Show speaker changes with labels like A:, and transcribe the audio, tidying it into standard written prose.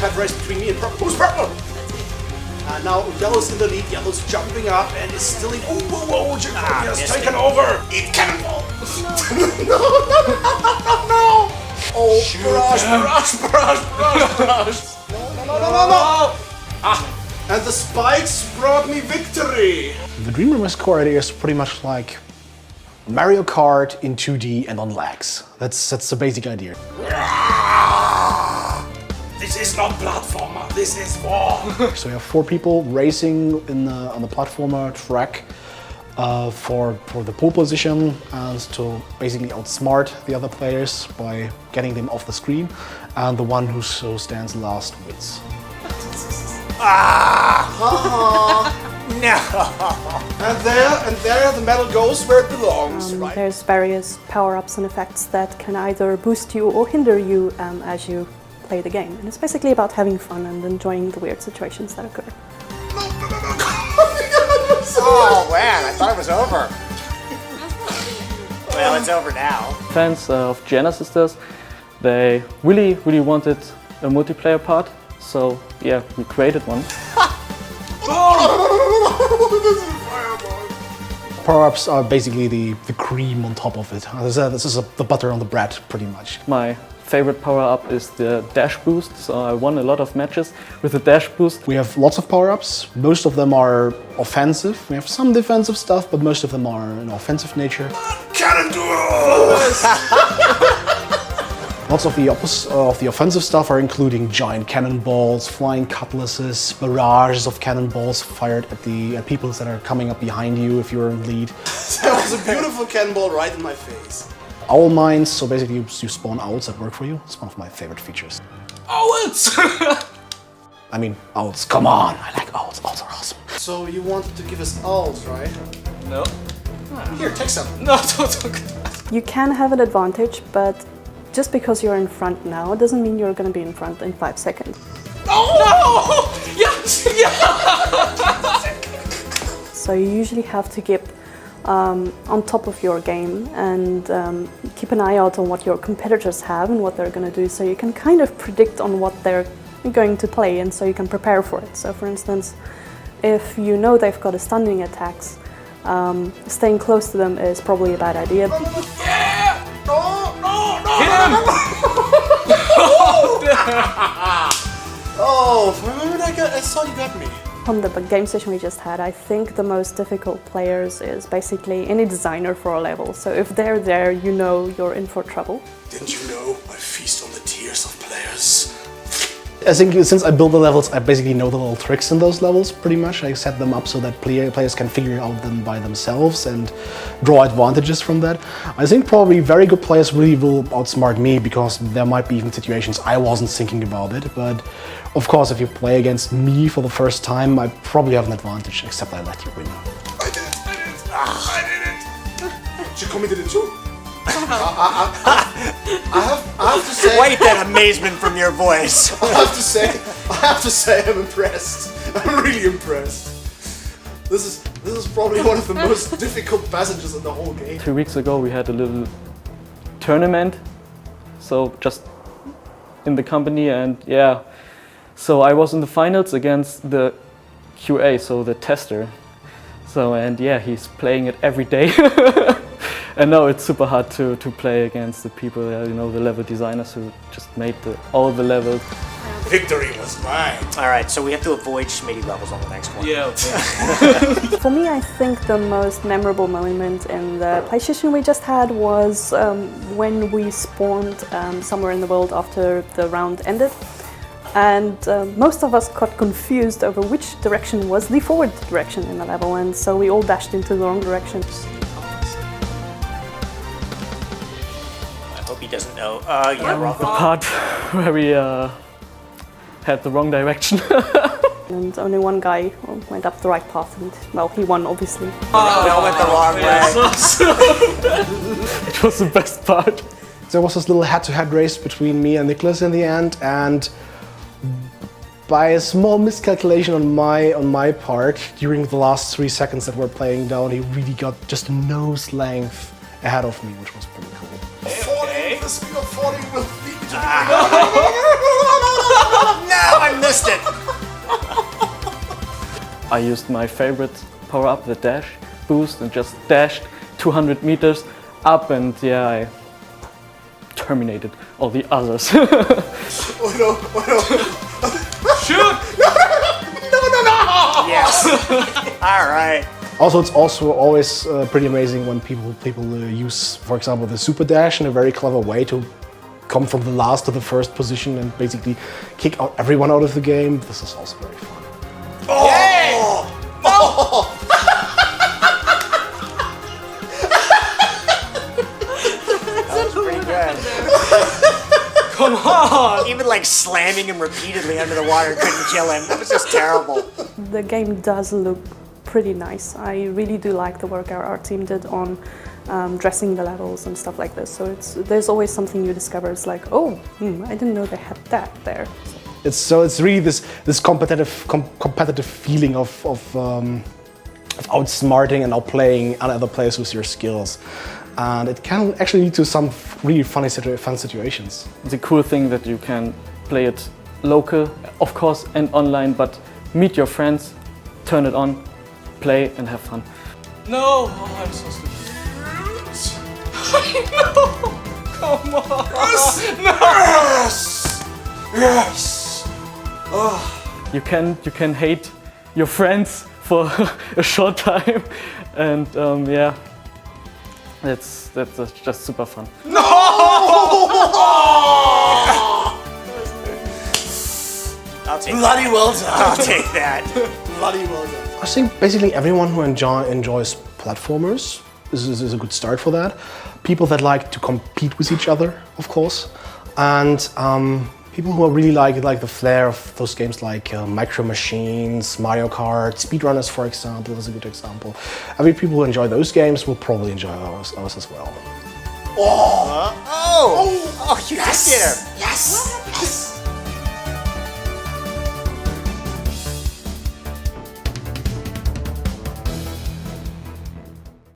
A: head-to-head race between me and purple. Who's purple? And now yellow's in the lead. Yellow's jumping up and is still in. Oh, whoa, whoa! Jacoby has taken over. Eat cannonball! No! No! Oh, barrage! No! Ah! And the spikes brought me victory.
B: The Dream Rumors core idea is pretty much like Mario Kart in 2D and on legs. That's the basic idea.
A: This is not platformer, this is war!
B: So you have 4 people racing on the platformer track for the pole position and to basically outsmart the other players by getting them off the screen, and the one who stands last wins.
A: No! And there the medal goes where it belongs, right?
C: There's various power-ups and effects that can either boost you or hinder you as you play the game. And it's basically about having fun and enjoying the weird situations that occur.
D: Oh man, I thought it was over. Well, it's over now.
E: Fans of Giana sisters, they really wanted a multiplayer part, so yeah, we created one.
B: Power-ups are basically the cream on top of it. This is the butter on the bread, pretty much.
E: My favorite power-up is the dash boost, so I won a lot of matches with the dash boost.
B: We have lots of power-ups. Most of them are offensive. We have some defensive stuff, but most of them are in offensive nature.
A: Cannon duels!
B: Lots of the offensive stuff are including giant cannonballs, flying cutlasses, barrages of cannonballs fired at people that are coming up behind you if you're in lead.
A: That was a beautiful cannonball right in my face.
B: Owl mines, so basically you spawn owls that work for you. It's one of my favorite features.
A: Owls!
B: I mean, owls, come on! I like owls, owls are awesome.
A: So you wanted to give us owls, right?
D: No.
A: Here, take some.
D: No, don't.
C: You can have an advantage, but just because you're in front now doesn't mean you're going to be in front in 5 seconds.
A: Oh! No! Yes! Yeah!
C: So you usually have to keep on top of your game and keep an eye out on what your competitors have and what they're going to do, so you can kind of predict on what they're going to play, and so you can prepare for it. So for instance, if you know they've got a stunning attacks, staying close to them is probably a bad idea.
A: Yeah! No!
D: Hit him!
A: Oh, from the moment I saw you got me.
C: On the game session we just had, I think the most difficult players is basically any designer for a level. So if they're there, you know you're in for trouble.
A: Didn't you know I feast on the tears of players?
B: I think since I build the levels, I basically know the little tricks in those levels pretty much. I set them up so that players can figure out them by themselves and draw advantages from that. I think probably very good players really will outsmart me, because there might be even situations I wasn't thinking about it. But of course, if you play against me for the first time, I probably have an advantage, except I let you win.
A: I did it! I did it! Jacoby did it too. I have to say.
D: Wait that amazement from your voice.
A: I have to say I'm impressed. I'm really impressed. This is probably one of the most difficult passages in the whole game.
E: 2 weeks ago we had a little tournament, so just in the company, and yeah, so I was in the finals against the QA, so the tester. So, and yeah, he's playing it every day. And now it's super hard to play against the people, you know, the level designers who just made all the levels.
A: Victory was mine.
D: All right, so we have to avoid Schmitty levels on the next one.
A: Yeah.
C: For me, I think the most memorable moment in the play session we just had was when we spawned somewhere in the world after the round ended. And most of us got confused over which direction was the forward direction in the level, and so we all dashed into the wrong direction.
D: I hope he doesn't know. Yeah, wrong.
E: The part where we had the wrong direction.
C: And only one guy went up the right path, and well, he won, obviously.
D: We all went the wrong way.
E: It was the best part.
B: There was this little head-to-head race between me and Nicholas in the end, and by a small miscalculation on my part, during the last 3 seconds that we're playing down, he really got just a nose length ahead of me, which was pretty cool.
A: Falling, the speed of falling will beat me to the
D: No, I I missed it.
E: I used my favorite power-up, the dash boost, and just dashed 200 meters up, and yeah, I terminated all the others.
A: Oh no, oh no.
D: Shoot!
A: No!
D: Yes. All right.
B: Also, it's also always pretty amazing when people use, for example, the super dash in a very clever way to come from the last to the first position and basically kick out everyone out of the game. This is also very fun.
A: Oh! Oh!
D: That was pretty good.
A: Come on!
D: Even like slamming him repeatedly under the water couldn't kill him. That was just terrible.
C: The game does look pretty nice. I really do like the work our art team did on dressing the levels and stuff like this. So there's always something you discover. It's like, oh, I didn't know they had that there.
B: It's really this competitive feeling of outsmarting and outplaying other players with your skills, and it can actually lead to some really fun situations.
E: It's a cool thing that you can play it local, of course, and online, but meet your friends, turn it on, play and have fun.
A: No! Oh, I'm so stupid. I know! Come on! Yes! Yes! Yes! Oh.
E: You can hate your friends for a short time, and yeah, that's just super fun.
A: No!
D: I'll take
A: Bloody
D: that.
A: well done.
D: I'll take that.
A: Bloody well done.
B: I think basically everyone who enjoys platformers is a good start for that. People that like to compete with each other, of course, and people who are really like the flair of those games like Micro Machines, Mario Kart, speedrunners, for example, is a good example. People who enjoy those games will probably enjoy ours as well.
A: Oh!
D: Oh, you did get him.
A: Yes! Yes!